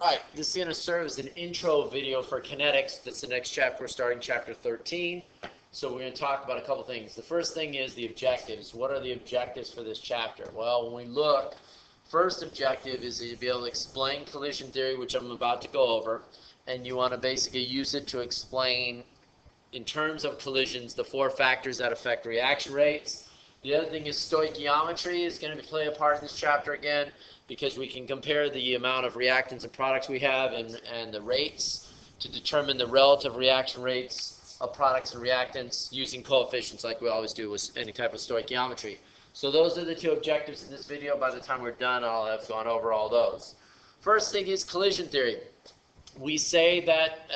Alright, this is going to serve as an intro video for kinetics. That's the next chapter. We're starting chapter 13. So we're going to talk about a couple things. The first thing is the objectives. What are the objectives for this chapter? Well, when we look, first objective is to be able to explain collision theory, which I'm about to go over. And you want to basically use it to explain, in terms of collisions, the four factors that affect reaction rates. The other thing is stoichiometry is going to play a part in this chapter again, because we can compare the amount of reactants and products we have and the rates to determine the relative reaction rates of products and reactants using coefficients like we always do with any type of stoichiometry. So those are the two objectives in this video. By the time we're done, I'll have gone over all those. First thing is collision theory. We say that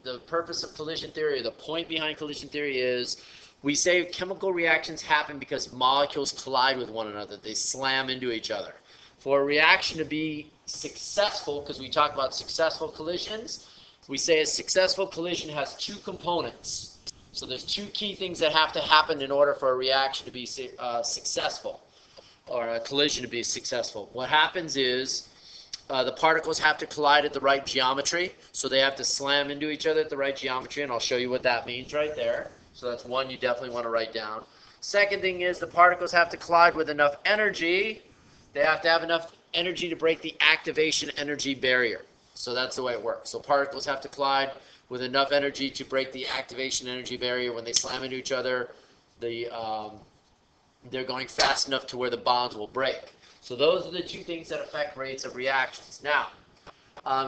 the purpose of collision theory, or the point behind collision theory, is we say chemical reactions happen because molecules collide with one another. They slam into each other. For a reaction to be successful, because we talk about successful collisions, we say a successful collision has two components. So there's two key things that have to happen in order for a reaction to be successful, or a collision to be successful. What happens is the particles have to collide at the right geometry, so they have to slam into each other at the right geometry, and I'll show you what that means right there. So that's one you definitely want to write down. Second thing is the particles have to collide with enough energy. They have to have enough energy to break the activation energy barrier. So that's the way it works. So particles have to collide with enough energy to break the activation energy barrier. When they slam into each other, they're going fast enough to where the bonds will break. So those are the two things that affect rates of reactions. Now,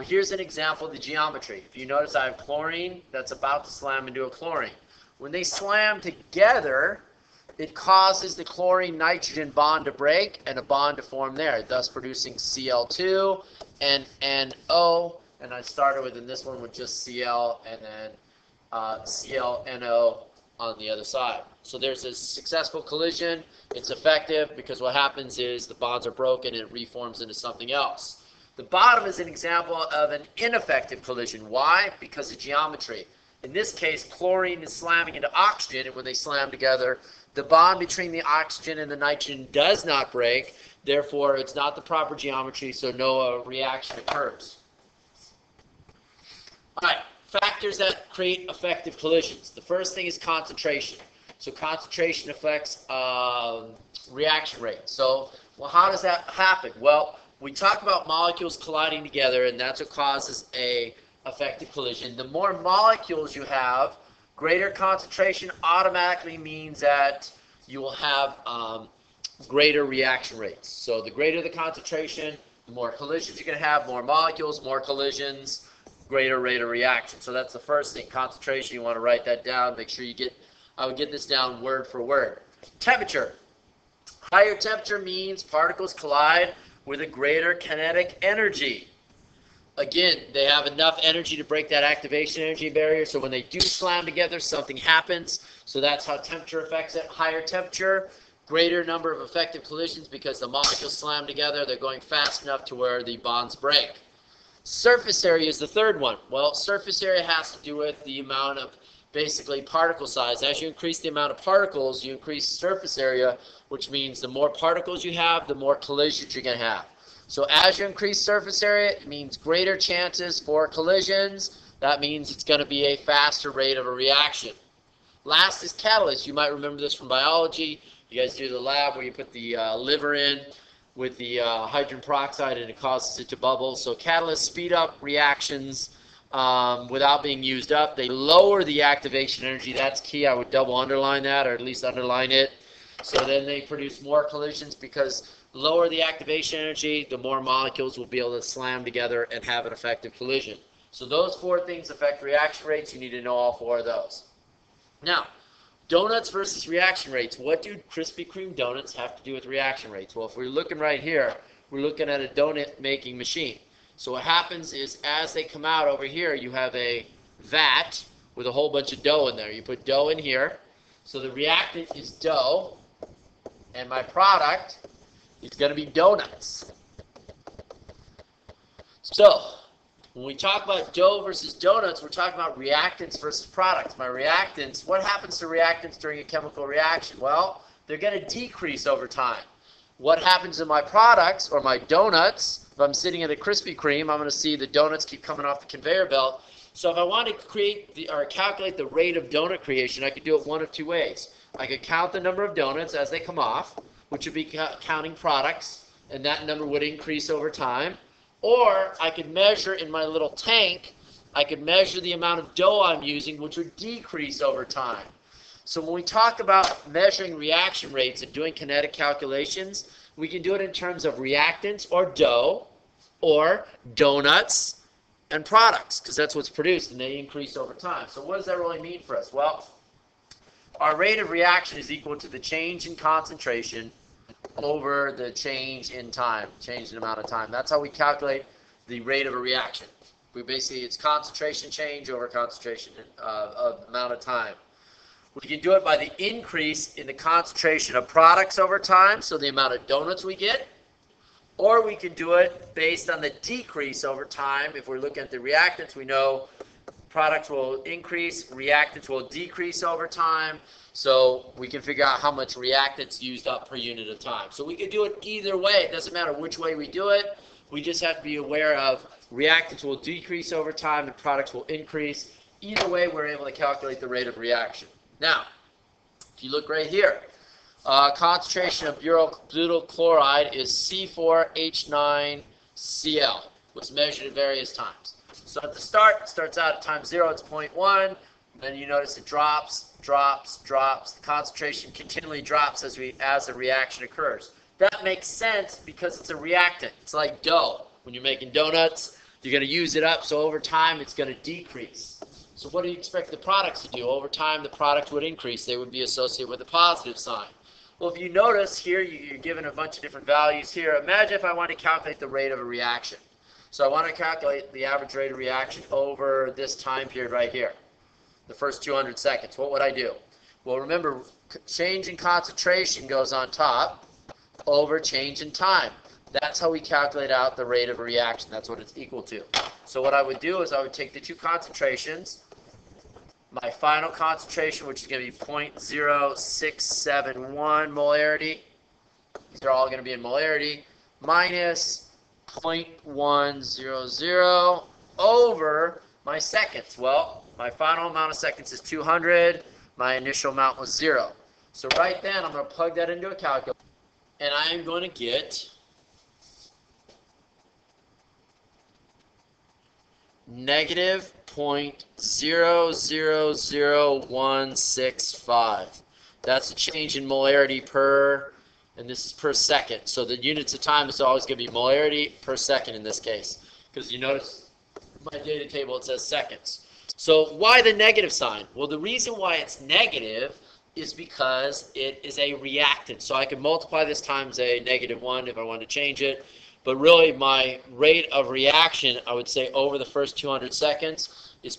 here's an example of the geometry. If you notice, I have chlorine that's about to slam into a chlorine. When they slam together, it causes the chlorine-nitrogen bond to break and a bond to form there, thus producing Cl2 and NO. And I started with, in this one, with just Cl and then ClNO on the other side. So there's a successful collision. It's effective because what happens is the bonds are broken and it reforms into something else. The bottom is an example of an ineffective collision. Why? Because of geometry. In this case, chlorine is slamming into oxygen, and when they slam together, the bond between the oxygen and the nitrogen does not break. Therefore, it's not the proper geometry, so no reaction occurs. All right, factors that create effective collisions. The first thing is concentration. So concentration affects reaction rate. So, well, how does that happen? Well, we talk about molecules colliding together, and that's what causes a effective collision. The more molecules you have, greater concentration automatically means that you will have greater reaction rates. So the greater the concentration, the more collisions you're going to have, more molecules, more collisions, greater rate of reaction. So that's the first thing, concentration. You want to write that down. Make sure you get, I would get this down word for word. Temperature. Higher temperature means particles collide with a greater kinetic energy. Again, they have enough energy to break that activation energy barrier, so when they do slam together, something happens. So that's how temperature affects it. Higher temperature, greater number of effective collisions because the molecules slam together. They're going fast enough to where the bonds break. Surface area is the third one. Well, surface area has to do with the amount of basically particle size. As you increase the amount of particles, you increase surface area, which means the more particles you have, the more collisions you're going to have. So as you increase surface area, it means greater chances for collisions. That means it's going to be a faster rate of a reaction. Last is catalyst. You might remember this from biology. You guys do the lab where you put the liver in with the hydrogen peroxide and it causes it to bubble. So catalysts speed up reactions without being used up. They lower the activation energy. That's key. I would double underline that, or at least underline it. So then they produce more collisions because lower the activation energy, the more molecules will be able to slam together and have an effective collision. So those four things affect reaction rates. You need to know all four of those. Now, donuts versus reaction rates. What do Krispy Kreme donuts have to do with reaction rates? Well, if we're looking right here, we're looking at a donut making machine. So what happens is as they come out over here, you have a vat with a whole bunch of dough in there. You put dough in here. So the reactant is dough, and my product it's going to be donuts. So, when we talk about dough versus donuts, we're talking about reactants versus products. My reactants, what happens to reactants during a chemical reaction? Well, they're going to decrease over time. What happens to my products, or my donuts, I'm sitting at a Krispy Kreme, I'm going to see the donuts keep coming off the conveyor belt. So if I want to create or calculate the rate of donut creation, I could do it one of two ways. I could count the number of donuts as they come off, which would be counting products, and that number would increase over time. Or I could measure in my little tank, I could measure the amount of dough I'm using, which would decrease over time. So when we talk about measuring reaction rates and doing kinetic calculations, we can do it in terms of reactants or dough, or donuts and products, because that's what's produced, and they increase over time. So what does that really mean for us? Well, our rate of reaction is equal to the change in concentration over the change in time, change in amount of time. That's how we calculate the rate of a reaction. It's concentration change over concentration of amount of time. We can do it by the increase in the concentration of products over time, so the amount of donuts we get, or we can do it based on the decrease over time. If we're looking at the reactants, we know products will increase, reactants will decrease over time, so we can figure out how much reactants used up per unit of time. So we can do it either way. It doesn't matter which way we do it. We just have to be aware of reactants will decrease over time and products will increase. Either way, we're able to calculate the rate of reaction. Now, if you look right here, concentration of butyl chloride is C4H9Cl. Was measured at various times. So at the start, it starts out at time 0, it's 0.1. Then you notice it drops. The concentration continually drops as the reaction occurs. That makes sense because it's a reactant. It's like dough. When you're making donuts, you're going to use it up, so over time it's going to decrease. So what do you expect the products to do? Over time, the product would increase. They would be associated with a positive sign. Well, if you notice here, you're given a bunch of different values here. Imagine if I want to calculate the rate of a reaction. So I want to calculate the average rate of reaction over this time period right here, the first 200 seconds. What would I do? Well, remember, change in concentration goes on top over change in time. That's how we calculate out the rate of a reaction. That's what it's equal to. So what I would do is I would take the two concentrations, my final concentration, which is going to be 0.0671 molarity. These are all going to be in molarity, minus 0.100 over my seconds. Well, my final amount of seconds is 200. My initial amount was 0. So right then, I'm going to plug that into a calculator, and I am going to get negative 0.000165. That's a change in molarity per, and this is per second. So the units of time is always going to be molarity per second in this case, because you notice my data table, it says seconds. So why the negative sign? Well, the reason why it's negative is because it is a reactant. So I can multiply this times a -1 if I wanted to change it. But really, my rate of reaction, I would say, over the first 200 seconds is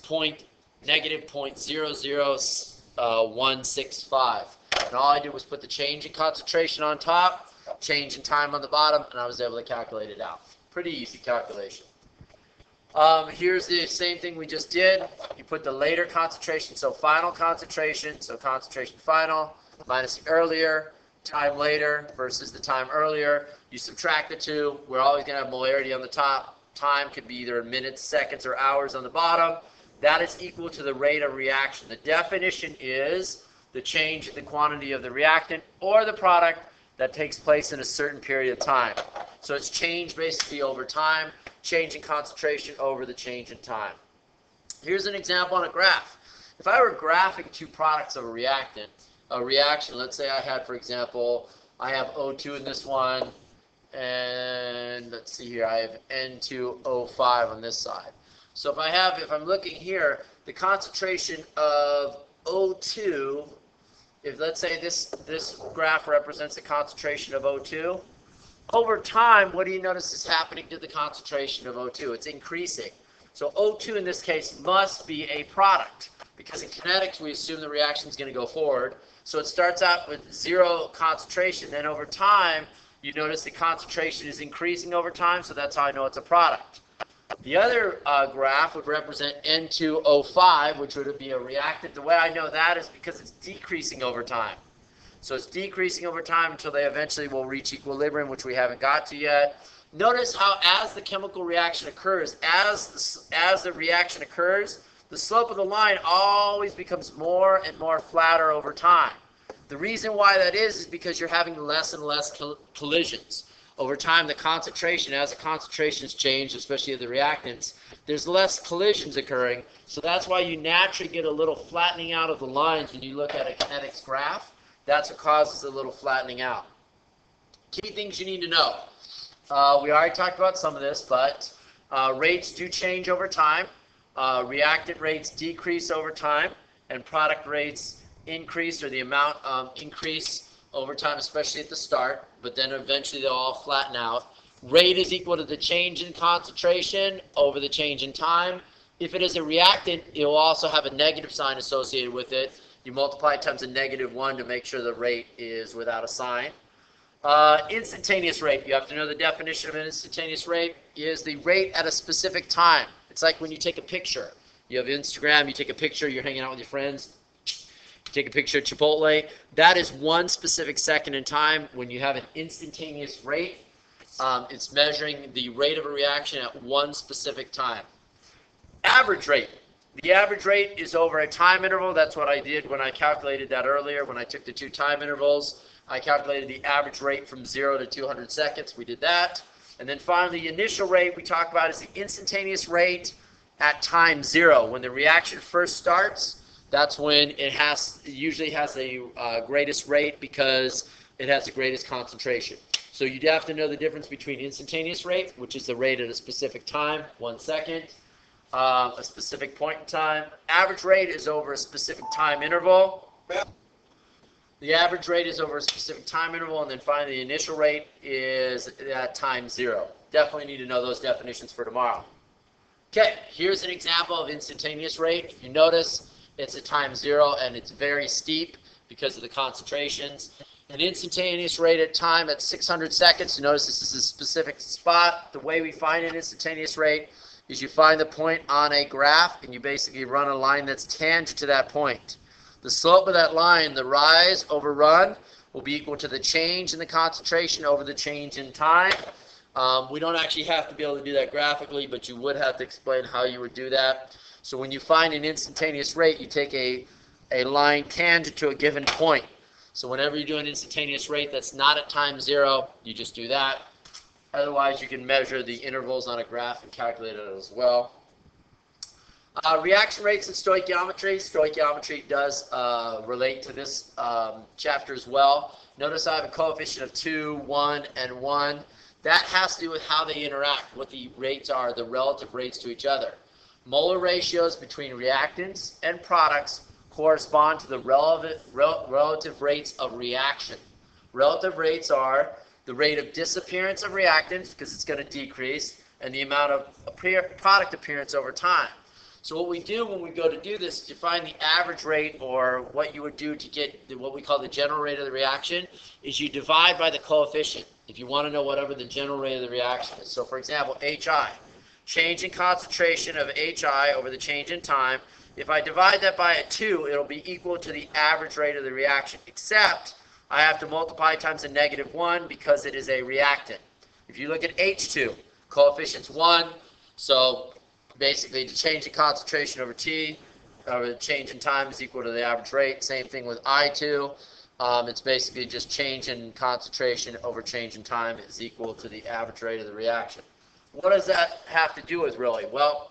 negative 0.00165. And all I did was put the change in concentration on top, change in time on the bottom, and I was able to calculate it out. Pretty easy calculation. Here's the same thing we just did. You put the later concentration, so final concentration, so concentration final, minus the earlier, time later versus the time earlier. You subtract the two. We're always going to have molarity on the top. Time could be either minutes, seconds, or hours on the bottom. That is equal to the rate of reaction. The definition is the change in the quantity of the reactant or the product that takes place in a certain period of time. So it's change basically over time, change in concentration over the change in time. Here's an example on a graph. If I were graphing two products of a reaction, let's say I had, for example, I have O2 in this one, and let's see here, I have N2O5 on this side. So if I'm looking here, the concentration of O2, if let's say this graph represents the concentration of O2, over time, what do you notice is happening to the concentration of O2? It's increasing. So O2 in this case must be a product, because in kinetics we assume the reaction is going to go forward. So it starts out with 0 concentration. Then over time, you notice the concentration is increasing over time, so that's how I know it's a product. The other graph would represent N2O5, which would be a reactant. The way I know that is because it's decreasing over time. So it's decreasing over time until they eventually will reach equilibrium, which we haven't got to yet. Notice how as the chemical reaction occurs, as the reaction occurs, the slope of the line always becomes more and more flatter over time. The reason why that is because you're having less and less collisions. Over time, the concentration, as the concentrations change, especially of the reactants, there's less collisions occurring. So that's why you naturally get a little flattening out of the lines when you look at a kinetics graph. That's what causes a little flattening out. Key things you need to know. We already talked about some of this, but rates do change over time. Reactant rates decrease over time, and product rates increase, or the amount increase over time, especially at the start, but then eventually they'll all flatten out. Rate is equal to the change in concentration over the change in time. If it is a reactant, it will also have a negative sign associated with it. You multiply it times a -1 to make sure the rate is without a sign. Instantaneous rate, you have to know the definition of an instantaneous rate, is the rate at a specific time. It's like when you take a picture. You have Instagram, you take a picture, you're hanging out with your friends, take a picture of Chipotle. That is one specific second in time. When you have an instantaneous rate, it's measuring the rate of a reaction at one specific time. Average rate. The average rate is over a time interval. That's what I did when I calculated that earlier. When I took the two time intervals, I calculated the average rate from 0 to 200 seconds. We did that. And then finally, the initial rate we talk about is the instantaneous rate at time 0. When the reaction first starts, that's when it usually has the greatest rate because it has the greatest concentration. So you have to know the difference between instantaneous rate, which is the rate at a specific time, 1 second, a specific point in time. Average rate is over a specific time interval. The average rate is over a specific time interval, and then finally the initial rate is at time 0. Definitely need to know those definitions for tomorrow. Okay, here's an example of instantaneous rate. You notice it's at time 0, and it's very steep because of the concentrations. An instantaneous rate at time at 600 seconds. You notice this is a specific spot. The way we find an instantaneous rate is you find the point on a graph, and you basically run a line that's tangent to that point. The slope of that line, the rise over run, will be equal to the change in the concentration over the change in time. We don't actually have to be able to do that graphically, but you would have to explain how you would do that. So when you find an instantaneous rate, you take a line tangent to a given point. So whenever you do an instantaneous rate that's not at time 0, you just do that. Otherwise, you can measure the intervals on a graph and calculate it as well. Reaction rates and stoichiometry. Stoichiometry does relate to this chapter as well. Notice I have a coefficient of 2, 1, and 1. That has to do with how they interact, what the rates are, the relative rates to each other. Molar ratios between reactants and products correspond to the relative rates of reaction. Relative rates are the rate of disappearance of reactants, because it's going to decrease, and the amount of product appearance over time. So what we do when we go to do this, to find the average rate, or what you would do to get what we call the general rate of the reaction, is you divide by the coefficient if you want to know whatever the general rate of the reaction is. So for example, HI. Change in concentration of HI over the change in time. If I divide that by a 2, it'll be equal to the average rate of the reaction, except I have to multiply times a -1 because it is a reactant. If you look at H2, coefficient's 1, so basically the change in concentration over T, or the change in time, is equal to the average rate. Same thing with I2. It's basically just change in concentration over change in time is equal to the average rate of the reaction. What does that have to do with, really? Well,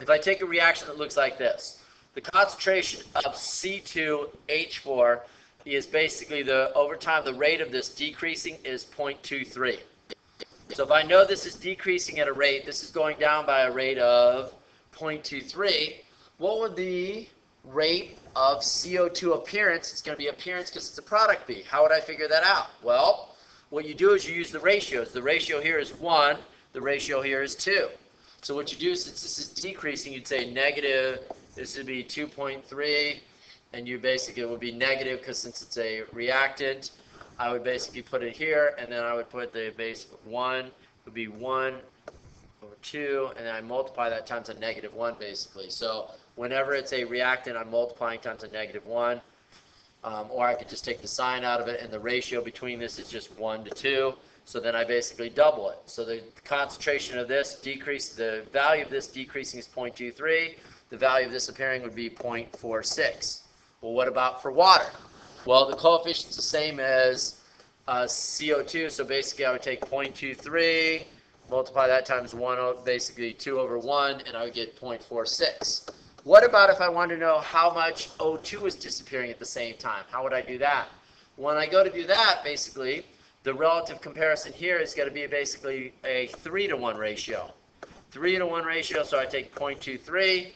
if I take a reaction that looks like this, the concentration of C2H4 is basically over time, the rate of this decreasing is 0.23. So if I know this is decreasing at a rate, this is going down by a rate of 0.23, what would the rate of CO2 appearance, it's going to be appearance because it's a product, be? How would I figure that out? Well, what you do is you use the ratios. The ratio here is 1, the ratio here is 2. So what you do, since this is decreasing, you'd say negative, this would be 2.3, and you basically, it would be negative because since it's a reactant, I would basically put it here, and then I would put the base 1, would be 1 over 2, and then I multiply that times a -1 basically. So whenever it's a reactant, I'm multiplying times a -1, or I could just take the sign out of it, and the ratio between this is just 1 to 2. So then I basically double it. So the concentration of this the value of this decreasing is 0.23. The value of this appearing would be 0.46. Well, what about for water? Well, the coefficient's the same as CO2, so basically I would take 0.23, multiply that times 1, basically 2 over 1, and I would get 0.46. What about if I wanted to know how much O2 is disappearing at the same time? How would I do that? When I go to do that, basically, the relative comparison here is going to be basically a 3-to-1 ratio. 3-to-1 ratio, so I take 0.23.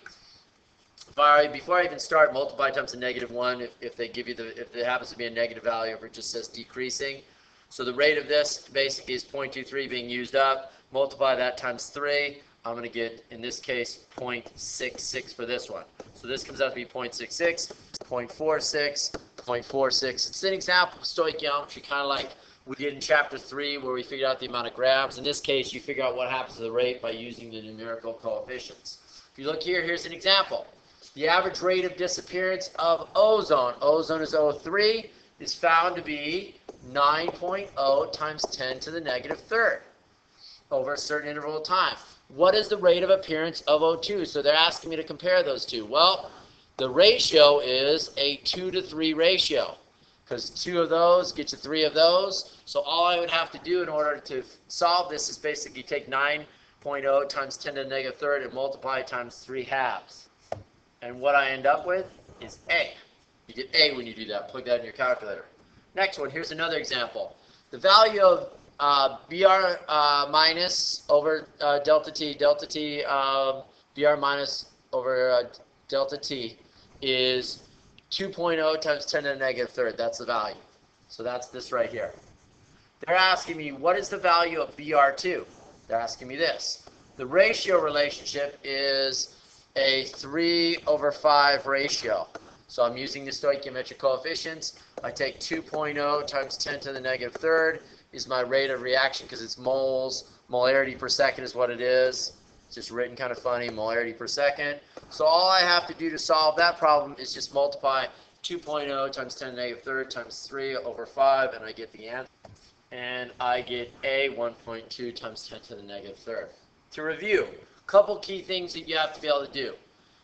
Before I even start, multiply times the -1 if they give you if there happens to be a negative value, if it just says decreasing. So the rate of this basically is 0.23 being used up. Multiply that times 3. I'm going to get, in this case, 0.66 for this one. So this comes out to be 0.66, 0.46, 0.46. It's an example of stoichiometry, kind of like we did in Chapter 3 where we figured out the amount of grams. In this case, you figure out what happens to the rate by using the numerical coefficients. If you look here, here's an example. The average rate of disappearance of ozone is O3, is found to be 9.0 times 10 to the -3rd over a certain interval of time. What is the rate of appearance of O2? So they're asking me to compare those two. Well, the ratio is a 2-to-3 ratio because 2 of those get you 3 of those. So all I would have to do in order to solve this is basically take 9.0 times 10 to the -3rd and multiply it times 3/2. And what I end up with is A. You get A when you do that. Plug that in your calculator. Next one, here's another example. The value of Br minus over delta T, Br minus over delta T is 2.0 times 10 to the -3rd. That's the value. So that's this right here. They're asking me, what is the value of Br2? They're asking me this. The ratio relationship is a 3/5 ratio. So I'm using the stoichiometric coefficients. I take 2.0 times 10 to the -3rd is my rate of reaction because it's moles. Molarity per second is what it is. It's just written kind of funny, molarity per second. So all I have to do to solve that problem is just multiply 2.0 times 10 to the -3rd times 3/5, and I get the answer. And I get A 1.2 times 10 to the -3rd. To review, couple key things that you have to be able to do.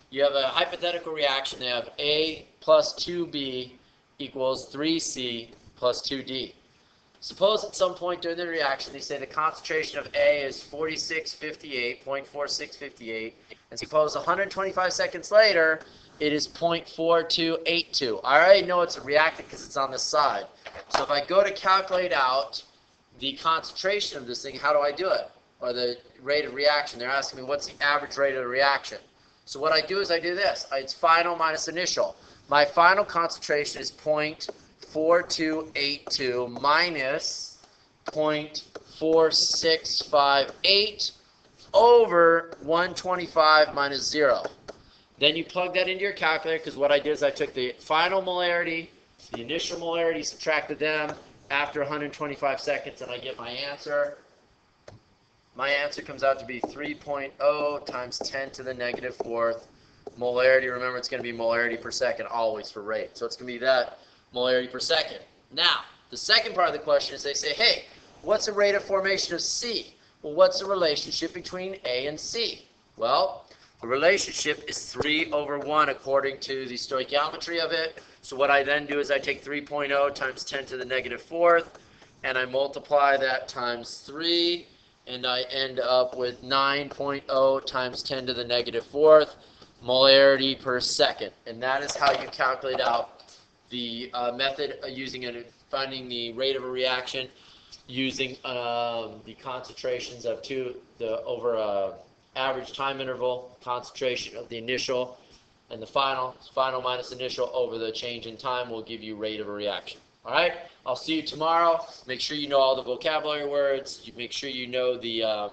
You have a hypothetical reaction. They have A plus 2B equals 3C plus 2D. Suppose at some point during the reaction they say the concentration of A is 0.4658, and suppose 125 seconds later it is 0.4282. I already know it's a reactant because it's on the side. So if I go to calculate out the concentration of this thing, how do I do it? Or the rate of reaction. They're asking me what's the average rate of the reaction. So what I do is I do this. It's final minus initial. My final concentration is 0.4282 minus 0.4658 over 125 minus 0. Then you plug that into your calculator because what I did is I took the final molarity, the initial molarity, subtracted them after 125 seconds, and I get my answer. My answer comes out to be 3.0 times 10 to the -4th. Molarity, remember it's going to be molarity per second always for rate. So it's going to be that molarity per second. Now, the second part of the question is they say, hey, what's the rate of formation of C? Well, what's the relationship between A and C? Well, the relationship is 3/1 according to the stoichiometry of it. So what I then do is I take 3.0 times 10 to the -4th, and I multiply that times 3, and I end up with 9.0 times 10 to the -4th molarity per second. And that is how you calculate out the method using it, finding the rate of a reaction using the concentrations of over average time interval, concentration of the initial and the final minus initial over the change in time will give you rate of a reaction. All right, I'll see you tomorrow. Make sure you know all the vocabulary words. Make sure you know the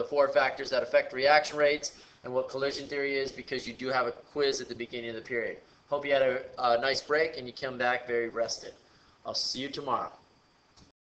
4 factors that affect reaction rates and what collision theory is, because you do have a quiz at the beginning of the period. Hope you had a nice break and you come back very rested. I'll see you tomorrow.